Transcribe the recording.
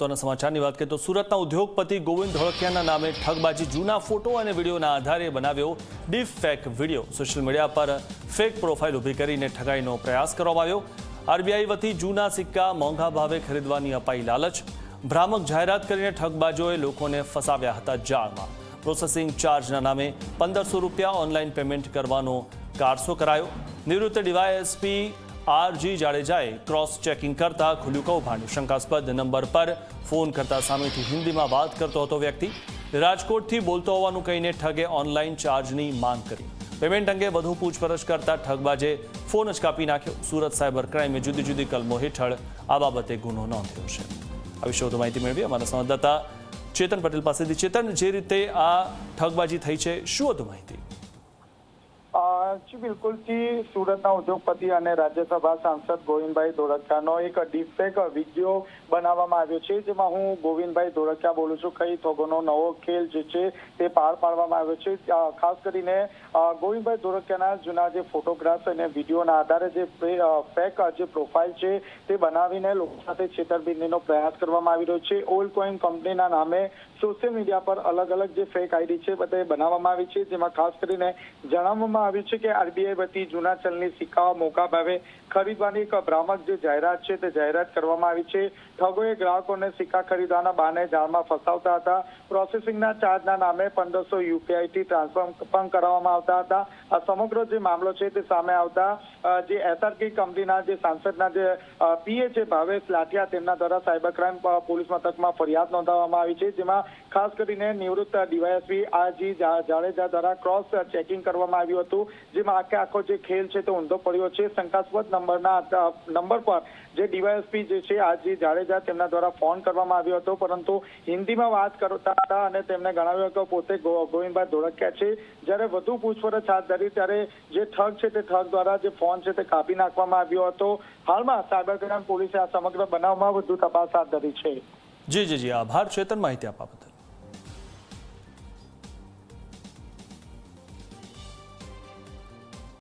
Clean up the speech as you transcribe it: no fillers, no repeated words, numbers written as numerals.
મહત્વના સમાચારની વાત કરીએ તો સુરતના ઉદ્યોગપતિ ગોવિંદ ધોળકિયાના નામે ઠગબાજી જૂના ફોટો અને વિડીયોના આધારે બનાવ્યો deep fake video social media પર ફેક પ્રોફાઇલ ઊભી કરીને ઠગાઈનો પ્રયાસ કરવામાં આવ્યો। આરબીઆઈ વતી જૂના સિક્કા મોંઘા ભાવે ખરીદવાની અપાઈ લાલચ। ભ્રામક જાહેરાત કરીને ઠગબાજોએ લોકોને ફસાવ્યા હતા જાળમાં। પ્રોસેસિંગ ચાર્જના નામે 1500 રૂપિયા ઓનલાઈન પેમેન્ટ કરવાનો કારસો કરાયો। નિવૃત્ત ડીવાયએસપી આરજી જાડેજાએ ક્રોસ ચેકિંગ કરતા ખુલ્યું કૌભાંડ। શંકાસ્પદ નંબર પર ફોન કરતા સામેથી હિન્દીમાં વાત કરતો હતો વ્યક્તિ। રાજકોટથી બોલતો હોવાનું કહીને ઠગે ઓનલાઈન ચાર્જની માંગ કરી। પેમેન્ટ અંગે વધુ પૂછપરછ કરતા ઠગબાજે ફોન જ કાપી નાખ્યો। સુરત સાયબર ક્રાઇમે જુદી જુદી કલમો હેઠળ આ બાબતે ગુનો નોંધ્યો છે। આ વિશે વધુ માહિતી મેળવી અમારા સંવાદદાતા ચેતન પટેલ પાસેથી। ચેતન, જે રીતે આ ઠગબાજી થઈ છે, શું વધુ માહિતી? જી બિલકુલથી સુરતના ઉદ્યોગપતિ અને રાજ્યસભા સાંસદ ગોવિંદભાઈ ધોળકિયાનો એક ડીપફેક વિડીયો બનાવવામાં આવ્યો છે, જેમાં હું ગોવિંદભાઈ ધોળકિયા બોલું છું। કઈ ઠગોનો નવો ખેલ જે છે તે પાર પાડવામાં આવ્યો છે। ખાસ કરીને ગોવિંદભાઈ ધોળકિયાના જૂના જે ફોટોગ્રાફ્સ અને વિડીયોના આધારે જે ફેક જે પ્રોફાઇલ છે તે બનાવીને લોકો સાથે છેતરપિંડીનો પ્રયાસ કરવામાં આવી રહ્યો છે। ઓલ્ડ કોઈન કંપનીના નામે સોશિયલ મીડિયા પર અલગ અલગ જે ફેક આઈડી છે તે બનાવવામાં આવી છે, જેમાં ખાસ કરીને જણાવવામાં આવ્યું છે કે આરબીઆઈ વતી જૂના ચલણી સિક્કાઓ મોંઘા ભાવે ખરીદવાની એક ભ્રામક જે જાહેરાત છે તે જાહેરાત કરવામાં આવી છે। ઠગોએ ગ્રાહકોને સિક્કા ખરીદવાના બહાને જાળમાં ફસાવતા હતા। પ્રોસેસિંગના ચાર્જના નામે 1500 યુપીઆઈથી ટ્રાન્સફર પણ કરવામાં આવતા હતા। આ સમગ્ર જે મામલો છે તે સામે આવતા જે એસઆરકે કંપનીના જે સાંસદના જે પીએ છે ભાવેશ લાઠિયા, તેમના દ્વારા સાયબર ક્રાઇમ પોલીસ મથકમાં ફરિયાદ નોંધાવવામાં આવી છે, જેમાં ખાસ કરીને નિવૃત્ત ડીવાયએસપી આરજી જાડેજા દ્વારા ક્રોસ ચેકિંગ કરવામાં આવ્યું હતું, જેમાં આખો જે ખેલ છે તે ઊંધો પડ્યો છે। શંકાસ્પદ નંબર પર જે ડીવાયએસપી જે છે આરજી જાડેજા તેમના દ્વારા ફોન કરવામાં આવ્યો હતો, પરંતુ હિન્દીમાં વાત કરતા હતા અને તેમણે જણાવ્યું કે પોતે ગોવિંદભાઈ ધોળકિયા છે। જ્યારે વધુ પૂછપરછ હાથ ધરી ત્યારે જે ઠગ છે તે ઠગ દ્વારા જે ફોન છે તે કાપી નાખવામાં આવ્યો હતો। હાલમાં સાયબર ક્રાઇમ પોલીસે આ સમગ્ર બનાવમાં વધુ તપાસ હાથ ધરી છે। જી, આભાર ચેતન, માહિતી આપવા બદલ।